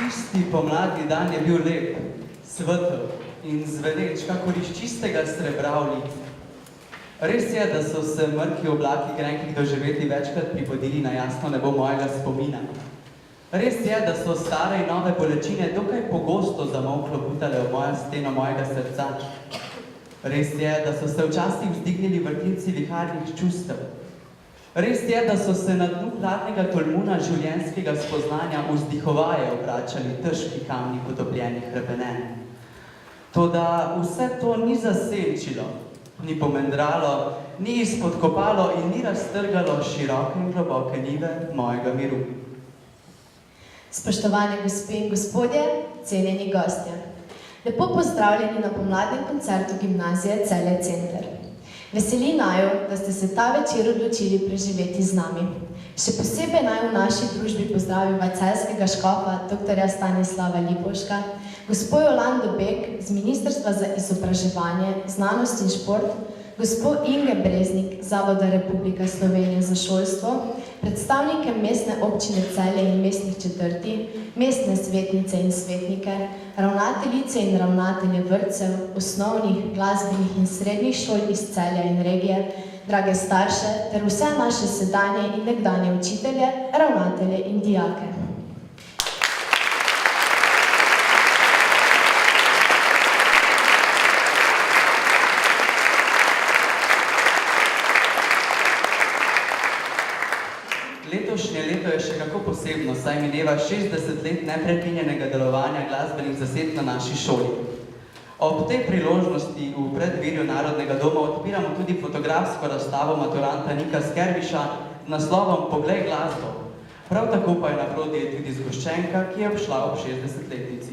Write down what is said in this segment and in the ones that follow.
Tisti pomladni dan je bil lep, svetel in zveneč, kakor iz čistega srebra v lice. Res je, da so se mrki oblaki grenkih doživeti večkrat pripodili na jasno nebo mojega spomina. Res je, da so stare in nove bolečine dokaj pogosto zamolklo butale v mojo steno mojega srca. Res je, da so se včasih vzdignili vrtinci viharnih čustev. Res je, da so se na dnu hladnega tolmuna življenjskega spoznanja vzdihovaje obračali težki kamni potopljenih hrepenenj. Toda vse to ni zasenčilo, ni pomendralo, ni izpodkopalo in ni raztrgalo široke in globoke nive mojega miru. Spoštovane gospe in gospodje, cenjeni gostje. Lepo pozdravljeni na pomladnem koncertu gimnazije Celje Center. Veseli naju, da ste se ta večer odločili preživeti z nami. Še posebej naj v naši družbi pozdraviva celjskega škofa, dr. Stanislava Lipovška, gospo Jolando Bek z Ministrstva za izobraževanje, znanost in šport, gospo Inge Breznik, Zavoda Republika Slovenije za šolstvo, predstavnike mestne občine Celje in mestnih četrti, mestne svetnice in svetnike, ravnateljice in ravnatelje vrtcev, osnovnih, glasbenih in srednjih šol iz Celja in regije, drage starše ter vse naše sedanje in nekdanje učitelje, ravnatelje in dijake. Letošnje leto je še kako posebno, saj mineva 60 let neprekinjenega delovanja glasbenih zasedb na naši šoli. Ob tej priložnosti v predvirju Narodnega doma odpiramo tudi fotografsko razstavo maturanta Nika Skerbiša z naslovom Poglej glasbo. Prav tako pa je naproti tudi zgoščenka, ki je obšla ob 60-letnici.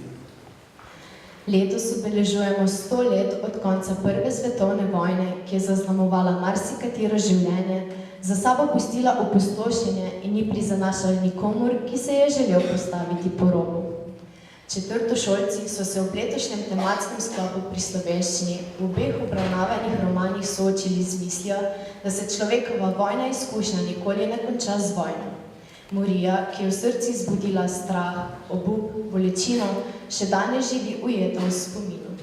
Letos obeležujemo 100 let od konca Prve svetovne vojne, ki je zaznamovala marsikatero življenje, za sabo pustila opustošenje in ni prizanašala nikomur, ki se je želel postaviti po robu. Četrtošolci so se v letošnjem tematskem sklopu pri slovenščini v obeh obravnavanih romanih soočili z mislijo, da se človekova vojna izkušnja nikoli ne konča z vojno. Morija, ki je v srcu zbudila strah, obup, bolečino, še danes živi ujeta v spominu.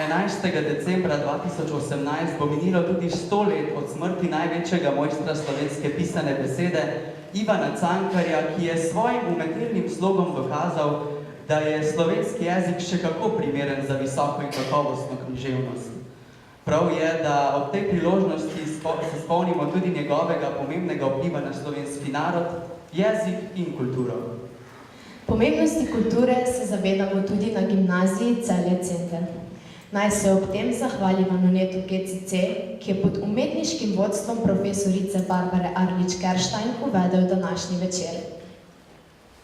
11. decembra 2018 bo minilo tudi 100 let od smrti največjega mojstra slovenske pisane besede, Ivana Cankarja, ki je s svojim umetelnim slogom dokazal, da je slovenski jezik še kako primeren za visoko in kakovostno književnost. Prav je, da ob tej priložnosti se spomnimo tudi njegovega pomembnega vpliva na slovenski narod, jezik in kulturo. Pomembnosti kulture se zavedamo tudi na gimnaziji Celje Center. Naj se ob tem zahvali Vanonetu GCC, ki je pod umetniškim vodstvom profesorice Barbare Arlič-Kerštajn uvedel današnji večer.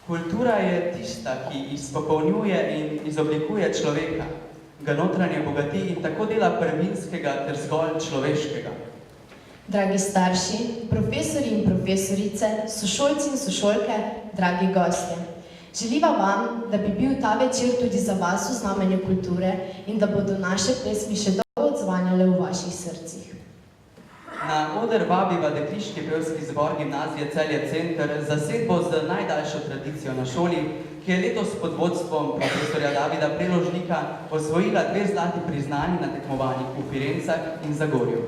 Kultura je tista, ki izpopolnjuje in izoblikuje človeka, ga notranje bogati in tako dela prvinskega ter zgolj človeškega. Dragi starši, profesori in profesorice, sošolci in sošolke, dragi gostje. Želiva vam, da bi bil ta večer tudi za vas v znamenju kulture in da bodo naše pesmi še dolgo odzvanjale v vaših srcih. Na oder vabiva dekliški pevski zbor gimnazije Celje Center zasedbo z najdaljšo tradicijo na šoli, ki je letos pod vodstvom profesorja Davida Preložnika osvojila 2 zlati priznanji na tekmovanjih v Firencah in Zagorju.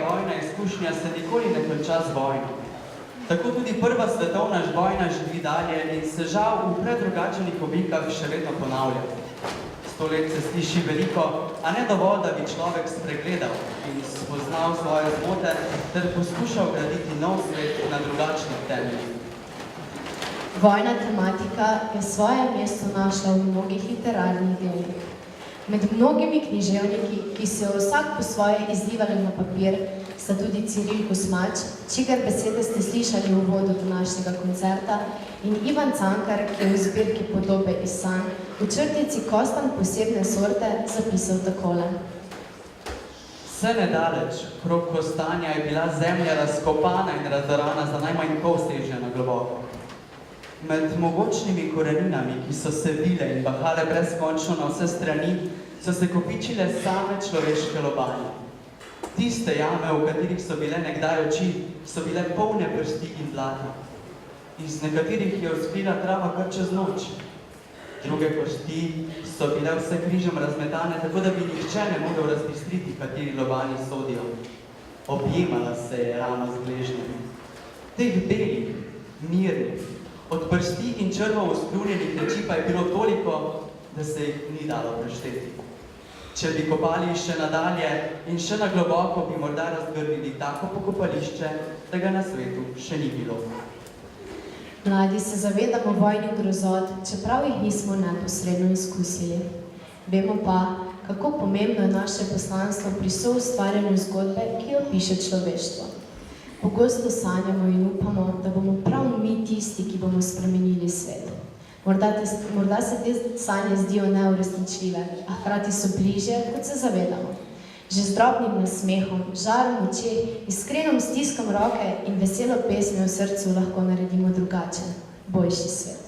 vojna izkušnja se nikoli ne konča z vojno. Tako tudi prva svetovna vojna živi dalje in se žal v predrugačenih oblikah še vedno ponavlja. 100 let se sliši veliko, a ne dovolj, da bi človek spregledal in spoznal svoje zmote ter poskušal graditi nov svet na drugačnih temeljih. Vojna tematika je svoje mesto našla v mnogih literarnih delih. Med mnogimi književniki, ki so jo vsak po svoje izlivali na papir, sta tudi Ciril Kosmač, čigar besede ste slišali v uvodu današnjega koncerta, in Ivan Cankar, ki je v zbirki Podobe iz sanj v črtici Kostanj posebne sorte zapisal takole. Vse nedaleč, krog Kostanja je bila zemlja razkopana in razorana za najmanj pol sežnja na globoko. Med mogočnimi koreninami, ki so se vile in bahale brezkončno na vse strani, so se kopičile same človeške lobanje. Tiste jame, v katerih so bile nekdaj oči, so bile polne prsti in blata. Iz nekaterih je vzklila trava kar čez noč. Druge kosti so bile vse križem razmetane, tako da bi nihče ne mogel razbistriti, kateri lobani sodijo. Objemala se je rano z gležnjami. Teh belih, mirnih, od prsti in črvov vzkljunjenih reči pa je bilo toliko, da se jih ni dalo prešteti. Če bi kopali še nadalje in še na globoko, bi morda razgrnili tako pokopališče, da ga na svetu še ni bilo. Mladi se zavedamo vojnih grozot, čeprav jih nismo neposredno izkusili. Vemo pa, kako pomembno je naše poslanstvo pri soustvarjanju zgodbe, ki jo piše človeštvo. Pogosto sanjamo in upamo, da bomo prav mi tisti, ki bomo spremenili svet. Morda se te sanje zdijo neuresničljive, a hkrati so bližje, kot se zavedamo. Že z drobnim nasmehom, žarom v očeh, iskrenim stiskom roke in veselo pesmijo v srcu lahko naredimo drugačen, boljši svet.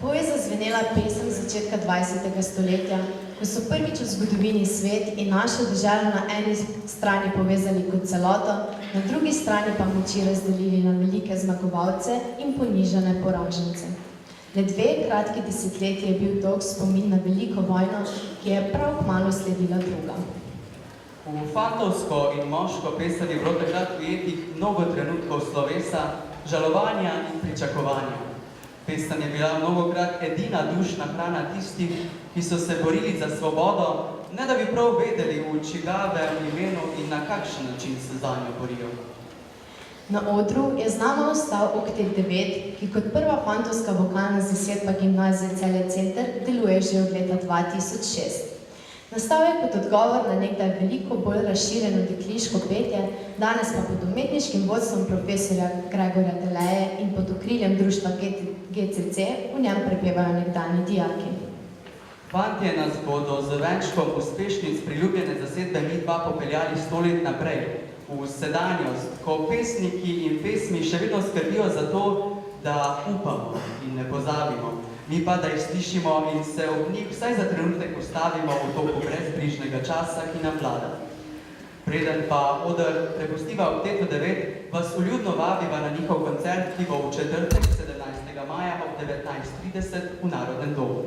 Tako je zazvenela pesem začetka 20. stoletja, ko so prvič v zgodovini svet in našo deželo na eni strani povezali kot celoto, na drugi strani pa moči razdelili na velike zmagovalce in ponižane poražence. Le 2 kratki desetletji je bil dolg spomin na veliko vojno, ki je prav kmalu sledila druga. V fantovsko in moško pesem je bilo takrat ujetih mnogo trenutkov slovesa, žalovanja in pričakovanja. Pesem je bila mnogokrat edina dušna hrana tistih, ki so se borili za svobodo, ne da bi prav vedeli, v čigavem imenu in na kakšen način se zanjo borijo. Na odru je z nama ostal Oktet 9, ki kot prva fantovska vokalna zasedba Gimnazije Celje Center deluje že od leta 2006. Nastal je kot odgovor na nekdaj veliko bolj razširjeno dekliško petje, danes pa pod umetniškim vodstvom profesorja Gregorja Deleje in pod okriljem društva GCC v njem prepevajo nekdanji dijaki. Fantje nas bodo z venčkom uspešnic priljubljene zasedbe Mi dva popeljali 100 let naprej, v sedanjost, ko pesniki in pesmi še vedno skrbijo za to, da upamo in ne pozabimo. Mi pa, da jih slišimo in se ob njih vsaj za trenutek ustavimo v toku brezbrižnega časa, ki nam vlada. Preden pa oder prepustiva Oktetu 9, vas vljudno vabiva na njihov koncert, ki bo v četrtek 17. maja ob 19:30 v Narodnem domu.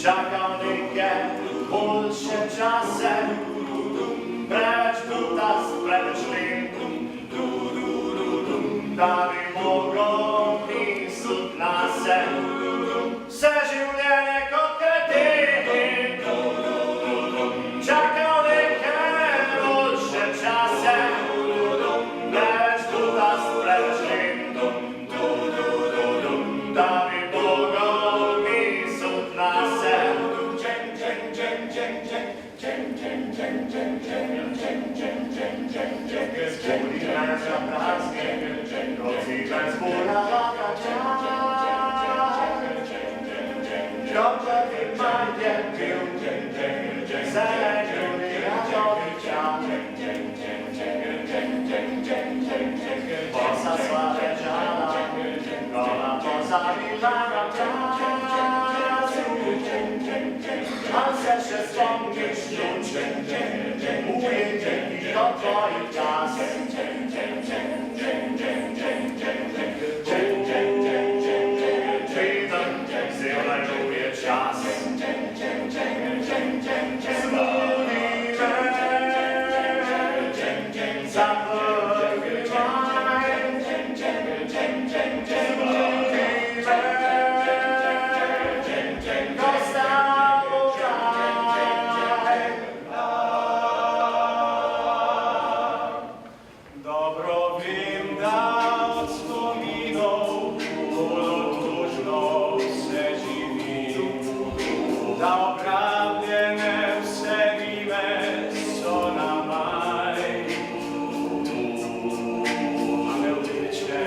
Čakal nekaj boljše čase, preveč butast, preveč lep, da bi mogel biti Budi nas za praznik, noci dan zbora Dobrze wymarie pił, zeleniony radowy ciał. Poza sławę żala, gola poza milana czasu. Mam serce wspomnieć ludzi, ujęcie i do twoich czas. Zelenuję czas. Zmówimy, zapowiadaj. Zmówimy, dostałaj. Dobro winda od wspominów, tużno se živí. Da opravljene vse rime so namaj. A me vleče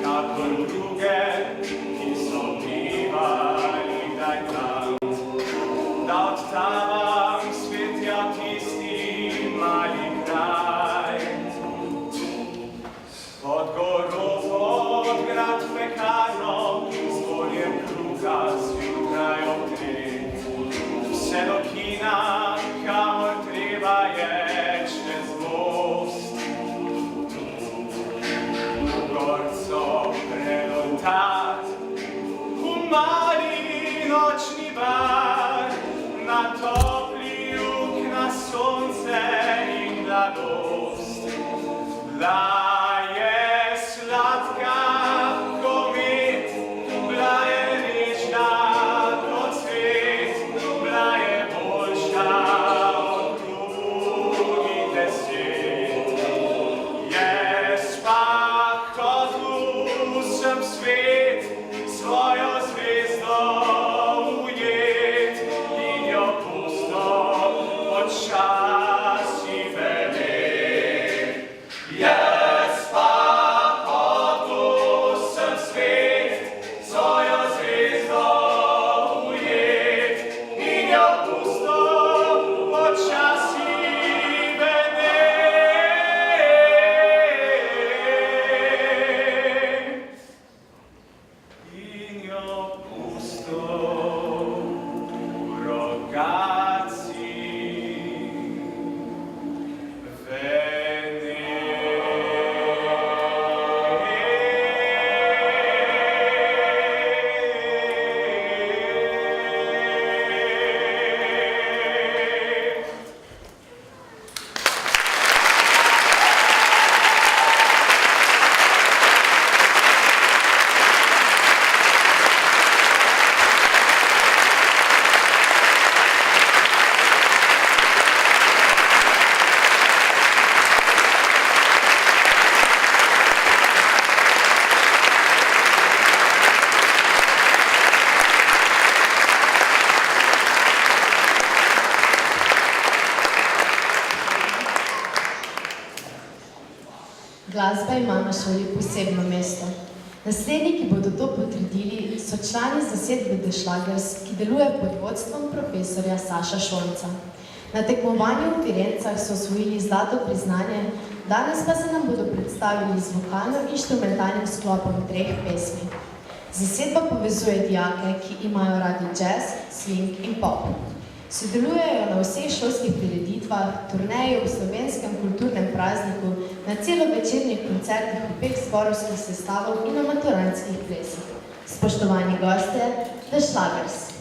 kakor druge, ki so bivali kdaj tam. Da odtavam svetja tisti mali kraj. Pod goro, pod grad pekarno, z boljem kruha zjutraj obtrit. Vse do kina, kamor treba je čez most. Gorco pred oltar, v mali nočni bar, na topli jug, na sonce in mladost. Bila je sladka komet, bila je nežna kot cvet, bila je boljša od drugih deset. Jaz pa hotel sem svet, svojo zvezdo ujet in jo pusto počasi velet. Jaz pa hotel sem svet, svojo zvezdo ujet in jo pusto počasi velet. In jo pusto v rogaciji Glasba ima na šoli posebno mesto. Naslednji, ki bodo to potrdili, so člani zasedbe The Schlagers, ki deluje pod vodstvom profesorja Saša Šolca. Na tekmovanju v Firencah so osvojili zlato priznanje, danes pa se nam bodo predstavili z vokalno-inštrumentalnim sklopom 3 pesmi. Zasedba povezuje dijake, ki imajo radi jazz, swing in pop. Sodelujejo na vseh šolskih prireditvah, turneji v slovenskem kulturnem prazniku, na celovečernih koncertih obeh zborovskih sestavov in na maturantskih plesih. Spoštovani gostje, The Schlagers.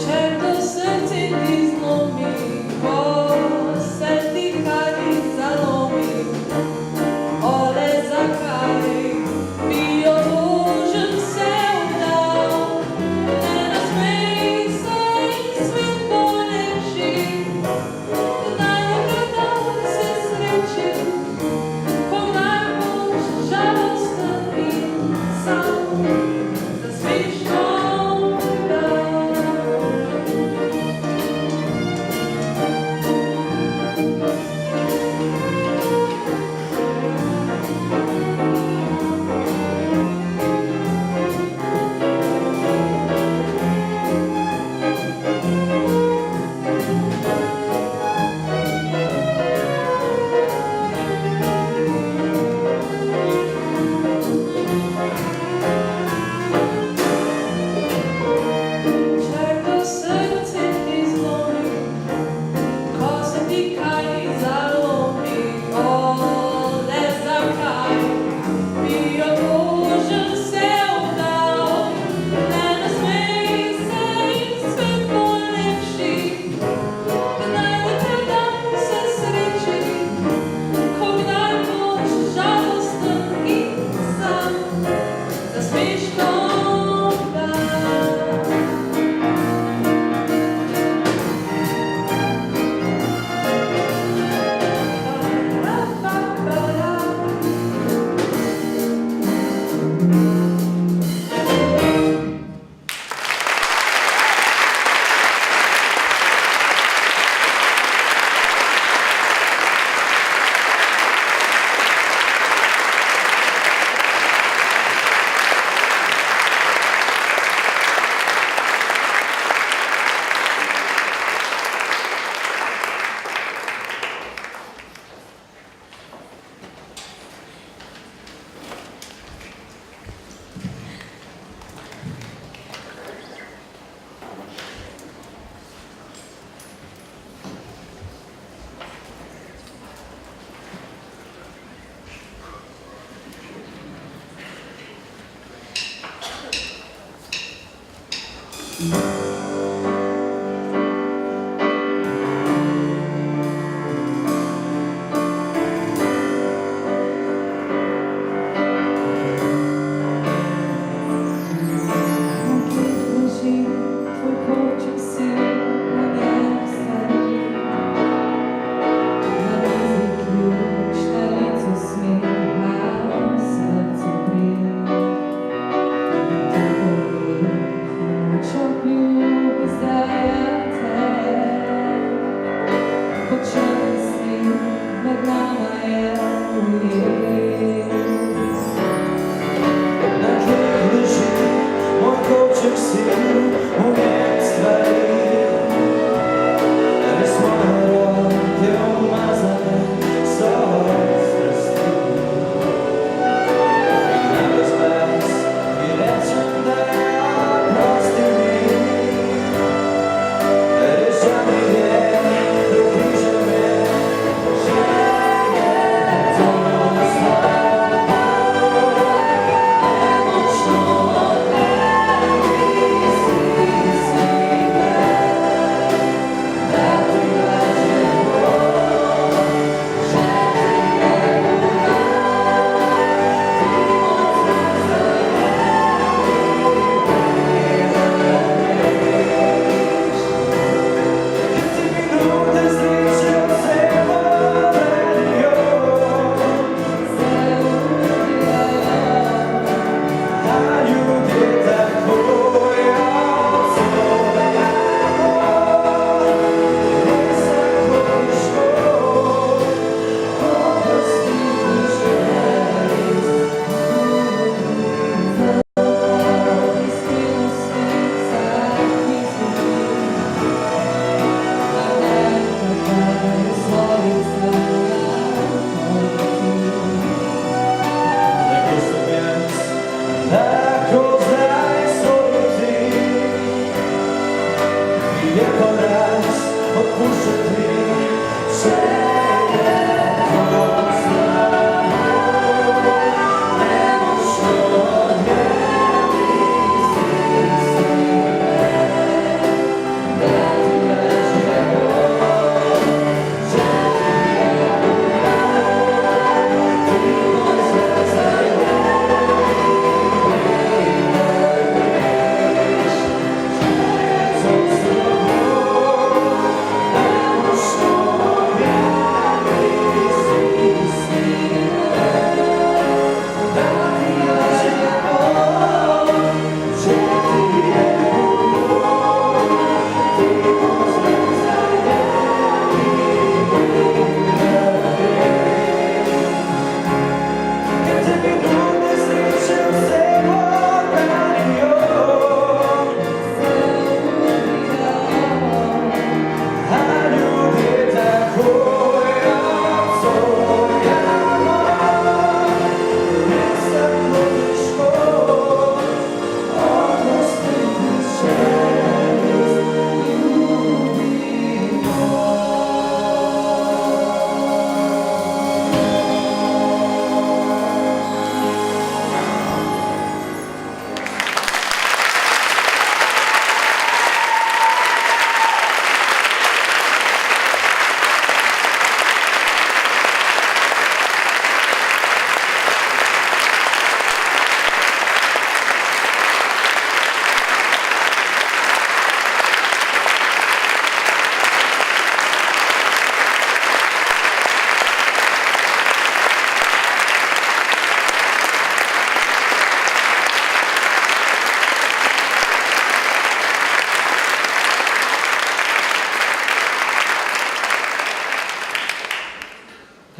Certo srce ti zlomi, ko se ti kar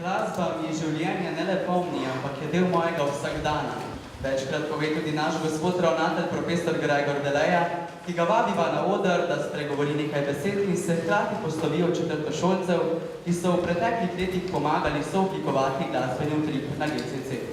Glasba mi življenja ne le pomni, ampak je del mojega vsakdana. Večkrat pove tudi naš gospod ravnatelj, profesor Gregor Deleja, ki ga vabiva na oder, da spregovori nekaj besed in se hkrati poslovi od četrtošolcev, ki so v preteklih letih pomagali sooblikovati glasbeni utrip na GCC.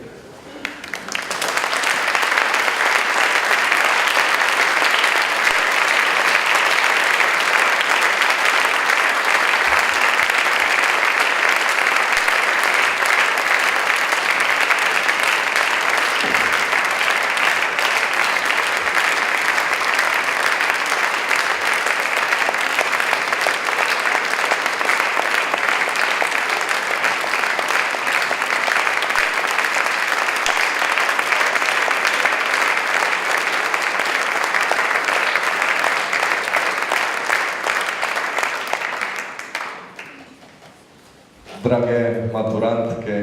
Drage maturantke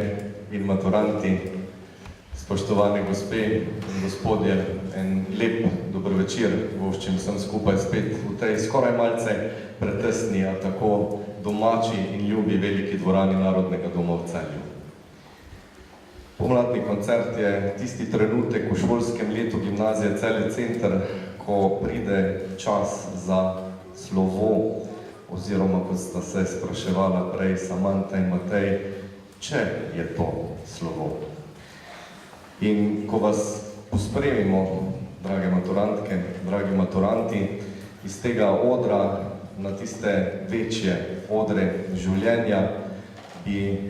in maturanti, spoštovane gospe in gospodje, en lep dober večer voščim sem skupaj spet v tej skoraj malce pretesni, a tako domači in ljubi veliki dvorani Narodnega doma v Celju. Pomladni koncert je tisti trenutek v šolskem letu gimnazije Celje Center, ko pride čas za slovo, oziroma kot sta se spraševala prej Samanta in Matej, če je to slovo. In ko vas pospremimo, drage maturantke, dragi maturanti, iz tega odra na tiste večje odre življenja, bi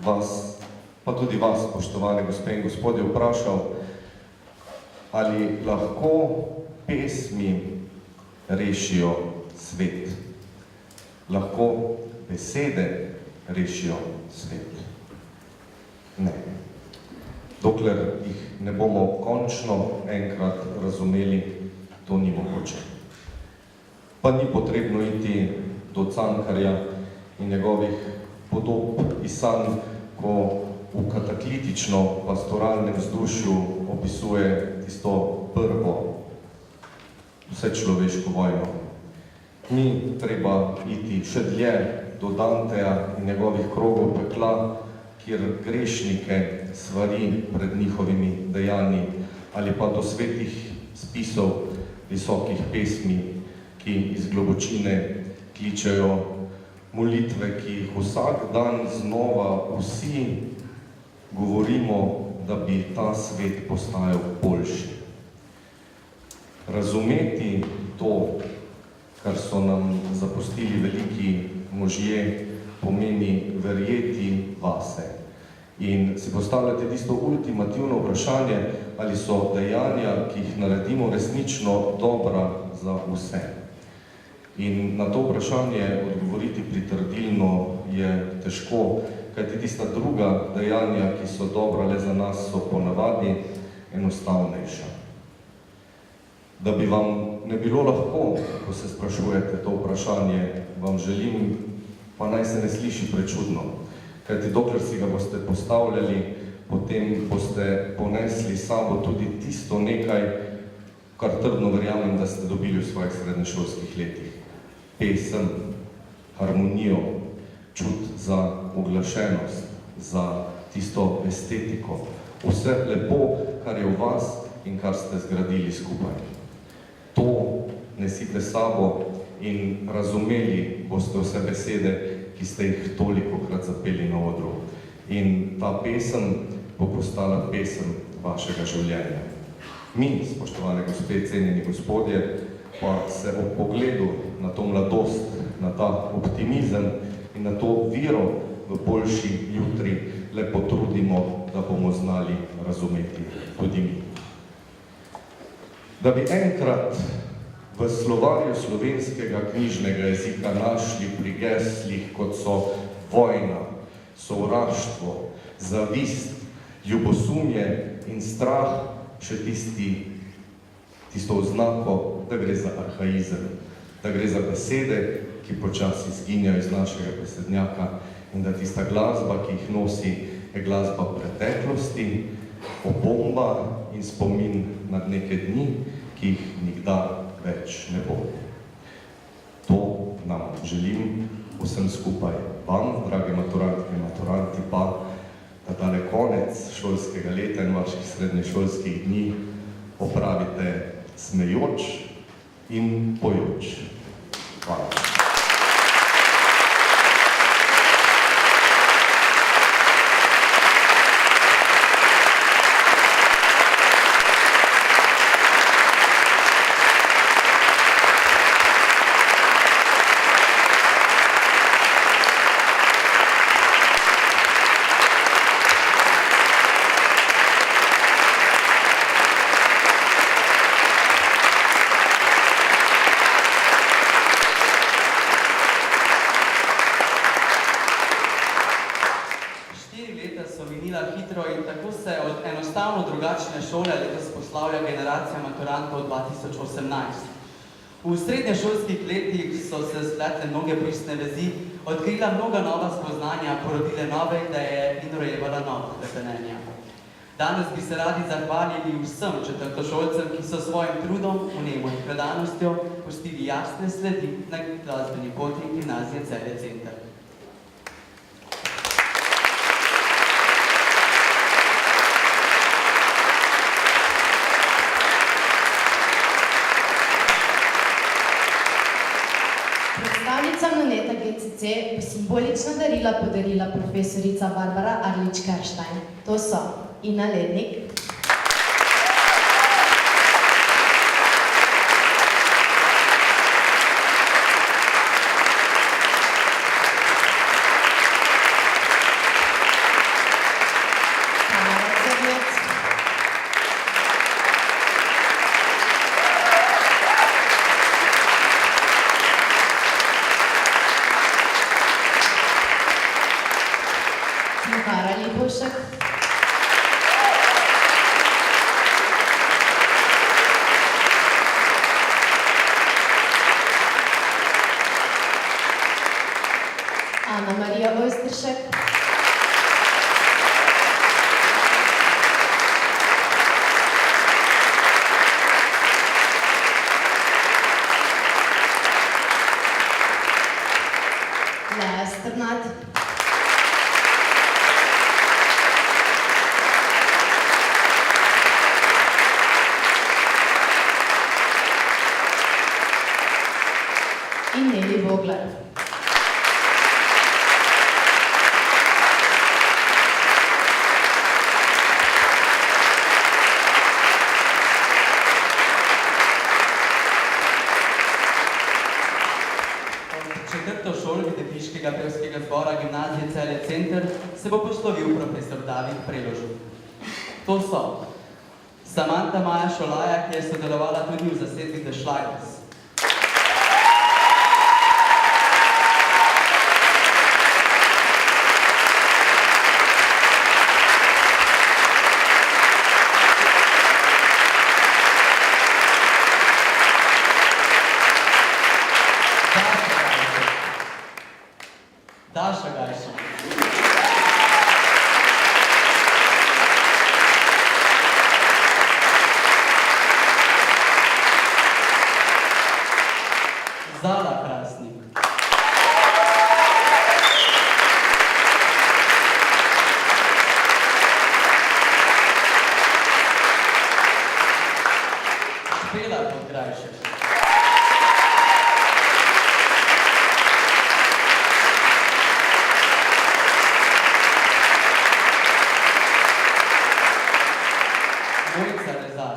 vas, pa tudi vas, spoštovane gospe in gospodje, vprašal, ali lahko pesmi rešijo svet. Lahko besede rešijo svet. Ne. Dokler jih ne bomo končno enkrat razumeli, to ni mogoče. Pa ni potrebno iti do Cankarja in njegovih podob iz sanj, ko v kataklitično pastoralnem vzdušju opisuje tisto prvo vsečloveško vojno. Ni treba iti še dlje do Danteja in njegovih krogov pekla, kjer grešnike svari pred njihovimi dejanji, ali pa do svetih spisov visokih pesmi, ki iz globočine kličejo molitve, ki jih vsak dan znova vsi govorimo, da bi ta svet postajal boljši. Razumeti to, kar so nam zapustili veliki možje, pomeni verjeti vase. In si postavljati tisto ultimativno vprašanje, ali so dejanja, ki jih naredimo, resnično dobra za vse. In na to vprašanje odgovoriti pritrdilno je težko, kajti tista druga dejanja, ki so dobra le za nas, so ponavadi enostavnejša. Da bi vam ne bilo lahko, ko se sprašujete to vprašanje, vam želim, pa naj se ne sliši prečudno, kajti dokler si ga boste postavljali, potem boste ponesli sabo tudi tisto nekaj, kar trdno verjamem, da ste dobili v svojih srednješolskih letih. Pesem, harmonijo, čut za uglašenost, za tisto estetiko, vse lepo, kar je v vas in kar ste zgradili skupaj. To nesite sabo in razumeli boste vse besede, ki ste jih tolikokrat zapeli na odru. In ta pesem bo postala pesem vašega življenja. Mi, spoštovane gospe, cenjeni gospodje, pa se ob pogledu na to mladost, na ta optimizem in na to vero v boljši jutri le potrudimo, da bomo znali razumeti tudi mi. Da bi enkrat v slovarju slovenskega knjižnega jezika našli pri geslih, kot so vojna, sovraštvo, zavist, ljubosumje in strah, še tisto oznako, da gre za arhaizem, da gre za besede, ki počasi izginjajo iz našega besednjaka in da tista glasba, ki jih nosi, je glasba preteklosti, opomba in spomin nad neke dni, ki jih nikdar več ne bo. To nam želim vsem skupaj, vam, drage maturantke in maturanti, pa srednješolskih dni opravite smejoč in pojoč. Hvala. Enostavno drugačne šole letos poslavlja generacija maturantov 2018. V srednješolskih letih so se spletle mnoge pristne vezi, odkrila mnoga nova spoznanja, porodile nove ideje in rojevala nova hrepenenja. Danes bi se radi zahvalili vsem četrtošolcem, ki so svojim trudom, vnemo in predanostjo pustili jasne sledi na glasbeni poti Gimnazije Celje Center. Predstavnicam Noneta GCC bo simbolično darila podarila profesorica Barbara Arlič-Kerštajn. To so Ina Lednik, Tamara Crnec, Tihara Lipovšek, Ana Marija Ojsteršek, Lea Strnad, in Neli Vogler. Četrtošolk Deviškega pevskega zbora Gimnazije Celje Center se bo poslovil profesor David Preložek. To so Samanta Maja Šolaja, ki je sodelovala tudi v zasedbi The Schleiders. Daša Gajša. Zala Krasnik. Špela Podgrajšek. Mojca Rezar.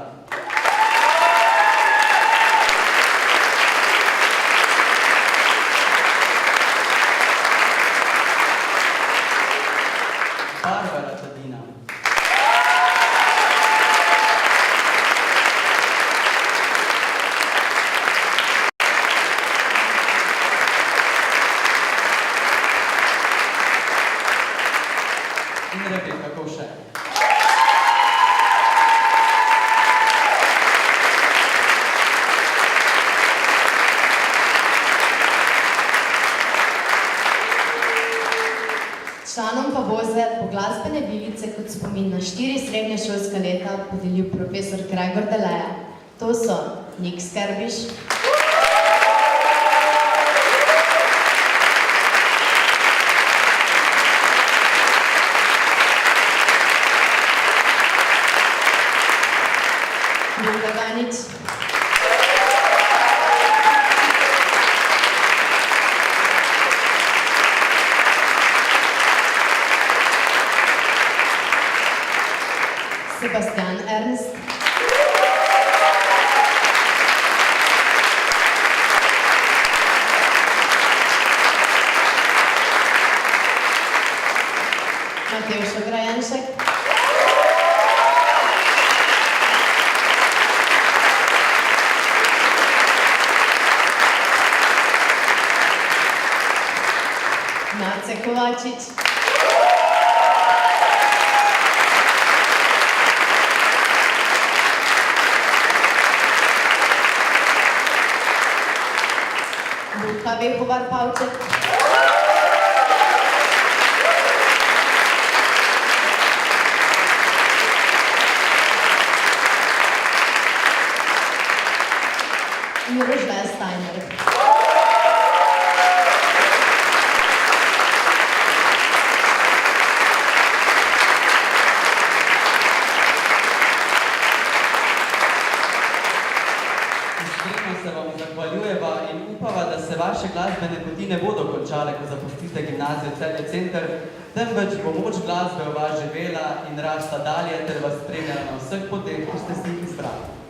Barbara Tadina. In Rebeka Kovšek. Članom pa voze po glasbene vilice kot spomin na 4 srednješolska leta podelil profesor Gregor Deleja. To so Nik Skerbiš, Sebastian Ernst, Matevž Ograjenšek, Nace Kovačič, Luka Vehovar Pavček, Mirožle Steiner. Iskreno se vam zahvaljujeva in upava, da se vaše glasbene poti ne bodo končale, ko zapustite gimnazijo Celje Center, temveč bo moč glasbe v vas živela in rasta dalje ter vas spremljala na vseh poteh, ki ste si jih izbrali.